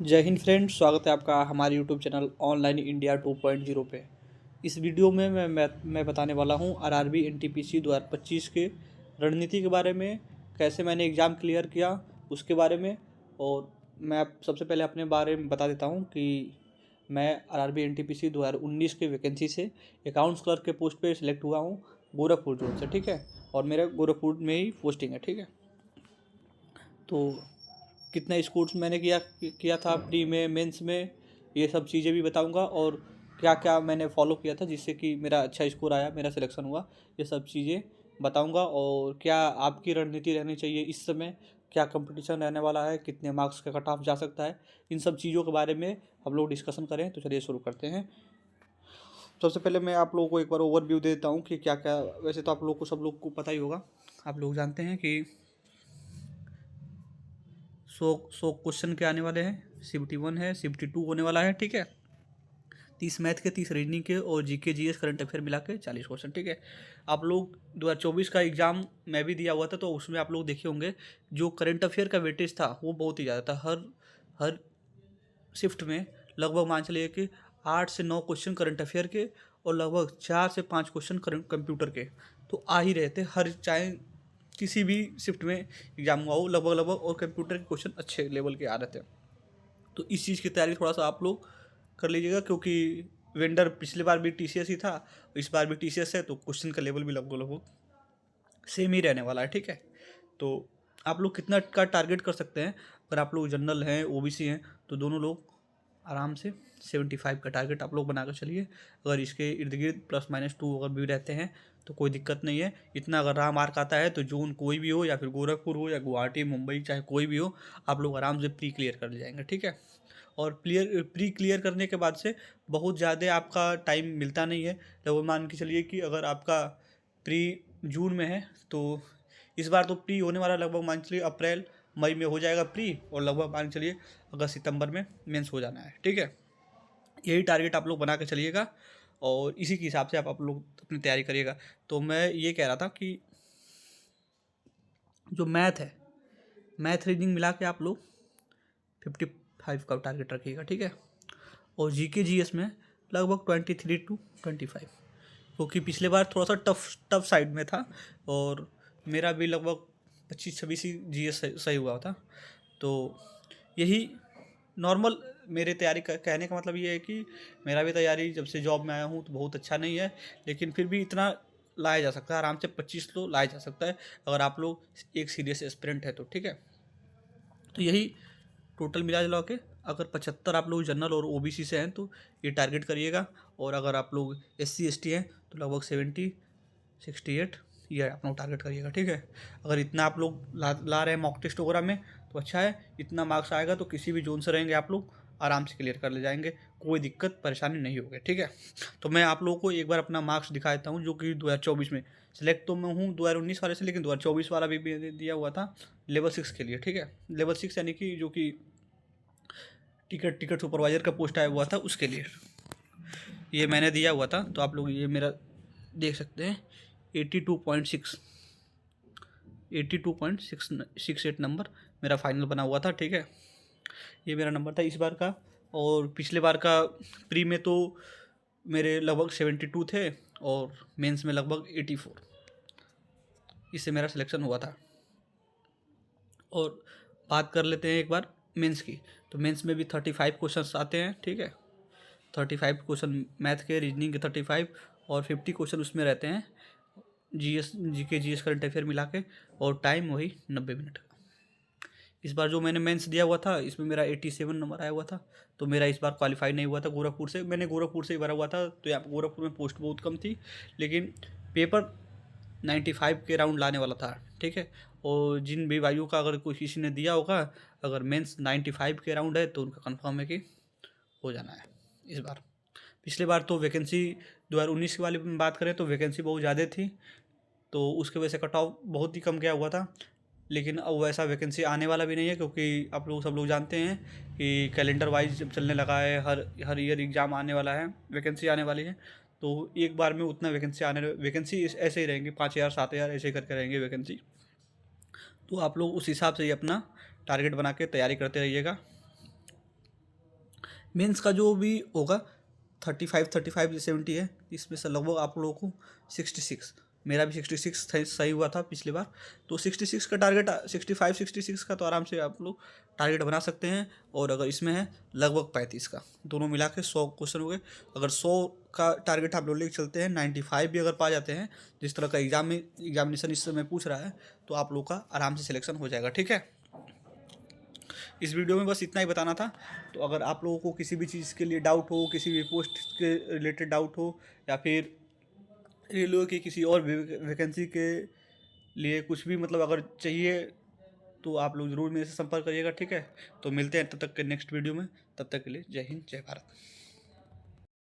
जय हिंद फ्रेंड्स, स्वागत है आपका हमारे यूट्यूब चैनल ऑनलाइन इंडिया 2.0 पे। इस वीडियो में मैं बताने वाला हूँ आरआरबी एनटीपीसी 2025 के रणनीति के बारे में, कैसे मैंने एग्ज़ाम क्लियर किया उसके बारे में। और मैं आप सबसे पहले अपने बारे में बता देता हूँ कि मैं आरआरबी एनटीपीसी 2019 के वैकेंसी से अकाउंट्स क्लर्क के पोस्ट पे सिलेक्ट हुआ हूँ, गोरखपुर जोन से, ठीक है। और मेरा गोरखपुर में ही पोस्टिंग है, ठीक है। तो कितना स्कोर्स मैंने किया किया था प्री में, मेंस में, ये सब चीज़ें भी बताऊंगा। और क्या क्या मैंने फॉलो किया था जिससे कि मेरा अच्छा स्कोर आया, मेरा सिलेक्शन हुआ, ये सब चीज़ें बताऊंगा। और क्या आपकी रणनीति रहनी चाहिए इस समय, क्या कंपटीशन रहने वाला है, कितने मार्क्स का कट ऑफ जा सकता है, इन सब चीज़ों के बारे में हम लोग डिस्कशन करें। तो चलिए शुरू करते हैं। सबसे पहले मैं आप लोगों को एक बार ओवरव्यू दे देता हूँ कि क्या क्या। वैसे तो आप लोग को, सब लोग को पता ही होगा, आप लोग जानते हैं कि 100 क्वेश्चन के आने वाले हैं। CBT 1 है, CBT 2 होने वाला है, ठीक है। 30 मैथ के, 30 रीजनिंग के और जीके जीएस करंट अफेयर मिला के 40 क्वेश्चन, ठीक है। आप लोग 2024 का एग्ज़ाम मैं भी दिया हुआ था, तो उसमें आप लोग देखे होंगे जो करंट अफेयर का वेटेज था वो बहुत ही ज़्यादा था। हर हर शिफ्ट में लगभग मान चलिए कि 8 से 9 क्वेश्चन करंट अफेयर के और लगभग 4 से 5 क्वेश्चन करंट कंप्यूटर के तो आ ही रहे थे। हर चाहे किसी भी शिफ्ट में एग्जाम हुआ हो, लगभग लगभग, और कंप्यूटर के क्वेश्चन अच्छे लेवल के आ रहे थे। तो इस चीज़ की तैयारी थोड़ा सा आप लोग कर लीजिएगा, क्योंकि वेंडर पिछली बार भी TCS ही था, इस बार भी TCS है, तो क्वेश्चन का लेवल भी लगभग लगभग सेम ही रहने वाला है, ठीक है। तो आप लोग कितना का टारगेट कर सकते हैं? अगर आप लोग जनरल हैं, OBC हैं, तो दोनों लोग आराम से 75 का टारगेट आप लोग बनाकर चलिए। अगर इसके इर्द गिर्द +-2 अगर भी रहते हैं तो कोई दिक्कत नहीं है। इतना अगर रहा मार्क आता है तो जोन कोई भी हो, या फिर गोरखपुर हो या गुवाहाटी, मुंबई, चाहे कोई भी हो, आप लोग आराम से प्री क्लियर कर जाएंगे, ठीक है। और प्री क्लियर करने के बाद से बहुत ज़्यादा आपका टाइम मिलता नहीं है। लगभग मान के चलिए कि अगर आपका प्री जून में है तो इस बार तो प्री होने वाला, लगभग मान चलिए अप्रैल मई में हो जाएगा प्री, और लगभग मान चलिए अगस्त सितंबर में मेंस हो जाना है, ठीक है। यही टारगेट आप लोग बना के चलिएगा और इसी के हिसाब से आप लोग अपनी तैयारी करिएगा। तो मैं ये कह रहा था कि जो मैथ है, मैथ रीजनिंग मिला के आप लोग 55 का टारगेट रखिएगा, ठीक है। और जीके जीएस में लगभग 23 to 25, क्योंकि पिछले बार थोड़ा सा टफ टफ साइड में था और मेरा भी लगभग 25-26 ही जीएस सही हुआ था। तो यही नॉर्मल मेरे तैयारी का कहने का मतलब ये है कि मेरा भी तैयारी जब से जॉब में आया हूँ तो बहुत अच्छा नहीं है, लेकिन फिर भी इतना लाया जा सकता है, आराम से 25 तो लाया जा सकता है अगर आप लोग एक सीरियस एस्पिरेंट है तो, ठीक है। तो यही टोटल मिला जुला के अगर 75 आप लोग जनरल और OBC से हैं तो ये टारगेट करिएगा। और अगर आप लोग SC ST हैं तो लगभग 70-68 ये आप लोग टारगेट करिएगा, ठीक है। अगर इतना आप लोग ला रहे हैं मॉक टेस्ट वगैरह में तो अच्छा है। इतना मार्क्स आएगा तो किसी भी जोन से रहेंगे आप लोग आराम से क्लियर कर ले जाएंगे, कोई दिक्कत परेशानी नहीं होगी, ठीक है। तो मैं आप लोगों को एक बार अपना मार्क्स दिखा देता हूँ, जो कि 2024 में सिलेक्ट तो मैं हूँ 2019 वाले से, लेकिन 2024 वाला भी दिया हुआ था लेवल 6 के लिए, ठीक है। लेवल 6 यानी कि जो कि टिकट सुपरवाइजर का पोस्ट आया हुआ था उसके लिए ये मैंने दिया हुआ था। तो आप लोग ये मेरा देख सकते हैं 82.6 82.668 नंबर मेरा फाइनल बना हुआ था, ठीक है। ये मेरा नंबर था इस बार का। और पिछले बार का प्री में तो मेरे लगभग 72 थे और मेंस में लगभग 84, इससे मेरा सिलेक्शन हुआ था। और बात कर लेते हैं एक बार मेंस की। तो मेंस में भी 35 क्वेश्चंस आते हैं, ठीक है। 35 क्वेश्चन मैथ के, रीजनिंग के 35, और 50 क्वेश्चन उसमें रहते हैं GS GK GS current affair मिला के, और टाइम वही 90 मिनट का। इस बार जो मैंने मेंस दिया हुआ था इसमें मेरा 87 नंबर आया हुआ था, तो मेरा इस बार क्वालिफाई नहीं हुआ था गोरखपुर से। मैंने गोरखपुर से ही भरा हुआ था, तो यहाँ गोरखपुर में पोस्ट बहुत कम थी, लेकिन पेपर 95 के राउंड लाने वाला था, ठीक है। और जिन भी भाइयों का अगर कोई किसी ने दिया होगा, अगर मेंस 95 के राउंड है तो उनका कंफर्म है कि हो जाना है इस बार। पिछले बार तो वैकेंसी 2019 वाली में बात करें तो वैकेंसी बहुत ज़्यादा थी, तो उसके वजह से कट ऑफ बहुत ही कम गया हुआ था। लेकिन अब वैसा वैकेंसी आने वाला भी नहीं है, क्योंकि आप लोग सब लोग जानते हैं कि कैलेंडर वाइज जब चलने लगा है, हर हर ईयर एग्ज़ाम आने वाला है, वैकेंसी आने वाली है। तो एक बार में उतना वैकेंसी ऐसे ही रहेंगे, 5,000 7,000 ऐसे ही करके रहेंगे वैकेंसी। तो आप लोग उस हिसाब से ही अपना टारगेट बना के तैयारी करते रहिएगा। मेंस का जो भी होगा 35 70 है, इसमें से लगभग आप लोगों को 66, मेरा भी 66 सही हुआ था पिछली बार, तो 66 का टारगेट, 65 66 का तो आराम से आप लोग टारगेट बना सकते हैं। और अगर इसमें है लगभग 35 का, दोनों मिला के 100 क्वेश्चन हो गए। अगर 100 का टारगेट आप लोग लेके चलते हैं, 95 भी अगर पा जाते हैं, जिस तरह का एग्जामिनेशन इस समय पूछ रहा है, तो आप लोग का आराम से सिलेक्शन हो जाएगा। ठीक है, इस वीडियो में बस इतना ही बताना था। तो अगर आप लोगों को किसी भी चीज़ के लिए डाउट हो, किसी भी पोस्ट के रिलेटेड डाउट हो, या फिर रेलवे की किसी और वैकेंसी के लिए कुछ भी मतलब अगर चाहिए, तो आप लोग ज़रूर मेरे से संपर्क करिएगा। ठीक है, तो मिलते हैं तब तक के नेक्स्ट वीडियो में। तब तक के लिए जय हिंद, जय भारत।